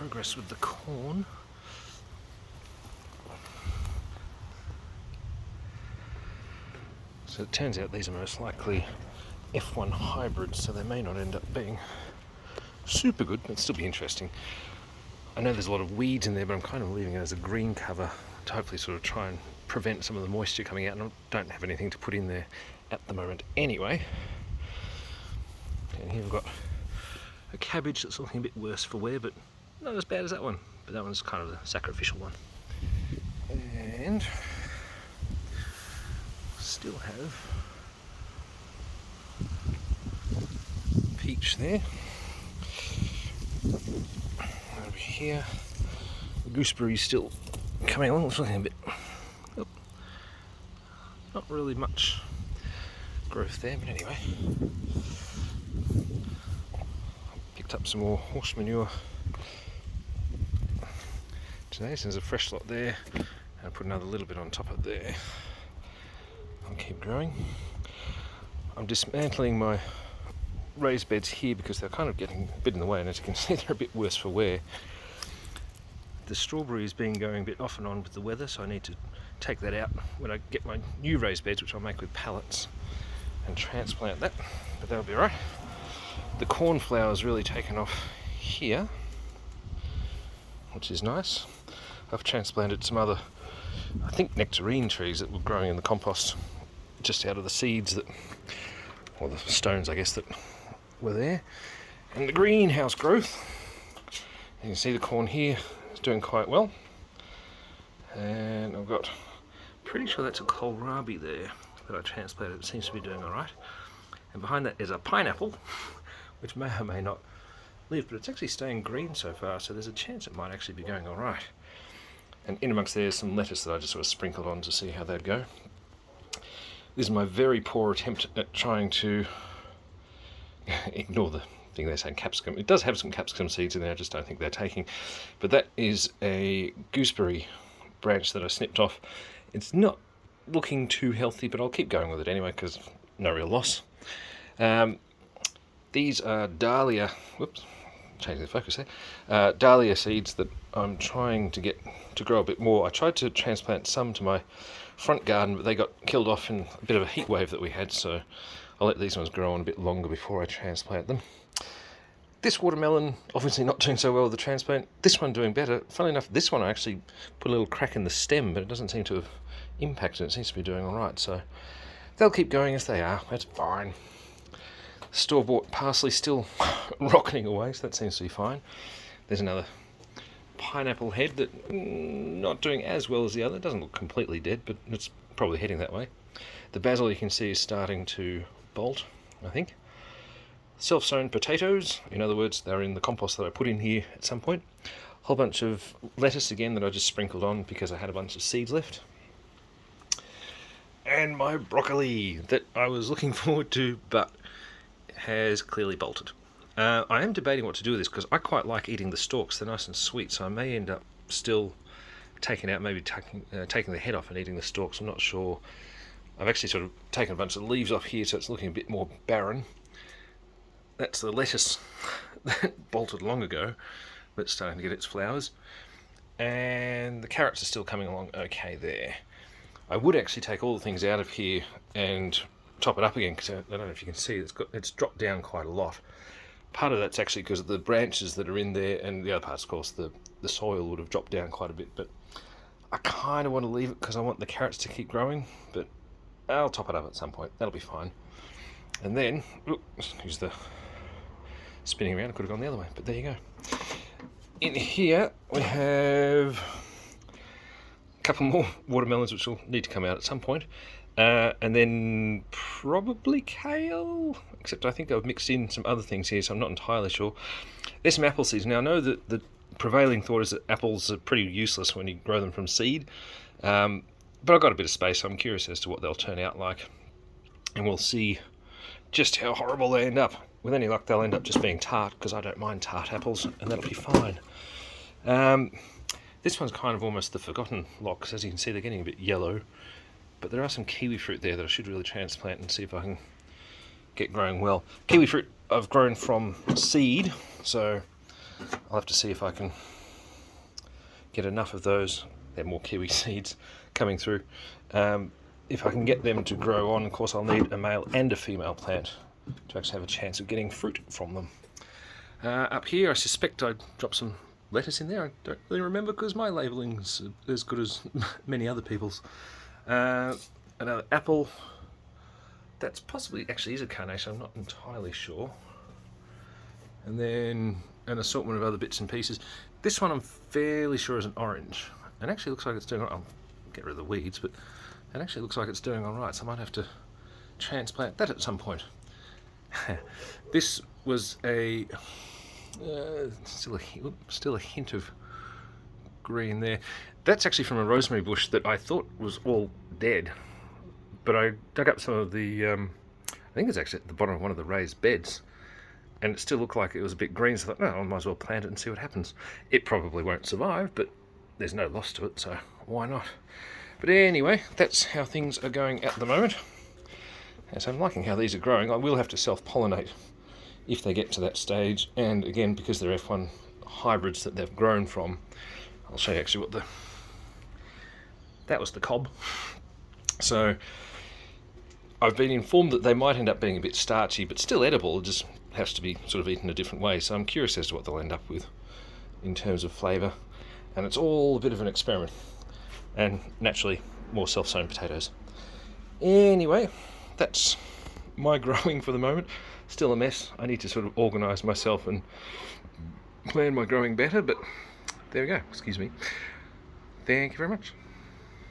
progress with the corn. So it turns out these are most likely F1 hybrids, so they may not end up being super good, but it'll still be interesting. I know there's a lot of weeds in there, but I'm kind of leaving it as a green cover to hopefully sort of try and prevent some of the moisture coming out, and I don't have anything to put in there at the moment anyway. And here we've got a cabbage that's looking a bit worse for wear, but not as bad as that one. But that one's kind of the sacrificial one. And still have peach there. Over here, the gooseberry's still coming along. It's looking a bit, oh, not really much growth there, but anyway. Picked up some more horse manure today, so there's a fresh lot there, and I put another little bit on top of there. I'll keep growing. I'm dismantling my raised beds here because they're kind of getting a bit in the way, and as you can see, they're a bit worse for wear. The strawberry has been going a bit off and on with the weather, so I need to take that out when I get my new raised beds, which I'll make with pallets, and transplant that, but that'll be all right. The cornflower's really taken off here, which is nice. I've transplanted some other, I think, nectarine trees that were growing in the compost just out of the seeds that, or the stones, I guess, that were there. And the greenhouse growth, you can see the corn here is doing quite well. And I've got, pretty sure that's a kohlrabi there that I transplanted. It seems to be doing all right. And behind that is a pineapple, which may or may not live, but it's actually staying green so far, so there's a chance it might actually be going all right. And in amongst there is some lettuce that I just sort of sprinkled on to see how they'd go. This is my very poor attempt at trying to ignore the thing they're saying capsicum. It does have some capsicum seeds in there, I just don't think they're taking. But that is a gooseberry branch that I snipped off. It's not looking too healthy, but I'll keep going with it anyway because no real loss. These are dahlia, whoops, changing the focus there, dahlia seeds that I'm trying to get to grow a bit more. I tried to transplant some to my front garden, but they got killed off in a bit of a heat wave that we had, so I'll let these ones grow on a bit longer before I transplant them. This watermelon, obviously not doing so well with the transplant. This one doing better. Funnily enough, this one I actually put a little crack in the stem, but it doesn't seem to have impacted. It seems to be doing all right, so they'll keep going as they are. That's fine. Store-bought parsley still rocketing away, so that seems to be fine. There's another pineapple head that not doing as well as the other. It doesn't look completely dead, but it's probably heading that way. The basil you can see is starting to bolt, I think. Self-sown potatoes, in other words, they're in the compost that I put in here at some point. A whole bunch of lettuce again that I just sprinkled on because I had a bunch of seeds left. And my broccoli that I was looking forward to, but has clearly bolted. I am debating what to do with this because I quite like eating the stalks. They're nice and sweet, so I may end up still taking out, maybe taking the head off and eating the stalks. I'm not sure. I've actually sort of taken a bunch of leaves off here, so it's looking a bit more barren. That's the lettuce that bolted long ago, but it's starting to get its flowers. And the carrots are still coming along okay there. I would actually take all the things out of here and top it up again, because I don't know if you can see, it's dropped down quite a lot. Part of that's actually because of the branches that are in there, and the other parts, of course, the soil would have dropped down quite a bit, but I kind of want to leave it because I want the carrots to keep growing, but I'll top it up at some point. That'll be fine. And then, excuse the spinning around, I could have gone the other way, but there you go. In here we have a couple more watermelons which will need to come out at some point. And then probably kale, except I think I've mixed in some other things here, so I'm not entirely sure. There's some apple seeds. Now I know that the prevailing thought is that apples are pretty useless when you grow them from seed, but I've got a bit of space, so I'm curious as to what they'll turn out like, and we'll see just how horrible they end up. With any luck, they'll end up just being tart, because I don't mind tart apples, and that'll be fine. This one's kind of almost the forgotten lot, because as you can see, they're getting a bit yellow. But there are some kiwi fruit there that I should really transplant and see if I can get growing well. Kiwi fruit I've grown from seed, so I'll have to see if I can get enough of those, they're more kiwi seeds coming through. If I can get them to grow on, of course I'll need a male and a female plant to actually have a chance of getting fruit from them. Up here I suspect I dropped some lettuce in there. I don't really remember because my labelling's as good as many other people's. Another apple. That's possibly actually is a carnation, I'm not entirely sure. And then an assortment of other bits and pieces. This one I'm fairly sure is an orange. And actually looks like it's doing, I'll get rid of the weeds, but it actually looks like it's doing alright, so I might have to transplant that at some point. This was a still a hint of green there. That's actually from a rosemary bush that I thought was all dead, but I dug up some of the I think it's actually at the bottom of one of the raised beds, and it still looked like it was a bit green, so I thought, no, I might as well plant it and see what happens. It probably won't survive, but there's no loss to it, so why not? But anyway, that's how things are going at the moment. And so I'm liking how these are growing. I will have to self-pollinate if they get to that stage, and again, because they're F1 hybrids that they've grown from, I'll show you actually what that was the cob. So I've been informed that they might end up being a bit starchy, but still edible. It just has to be sort of eaten a different way. So I'm curious as to what they'll end up with in terms of flavour. And it's all a bit of an experiment. And naturally, more self-sown potatoes. Anyway, that's my growing for the moment. Still a mess. I need to sort of organise myself and plan my growing better, but there we go. Excuse me. Thank you very much.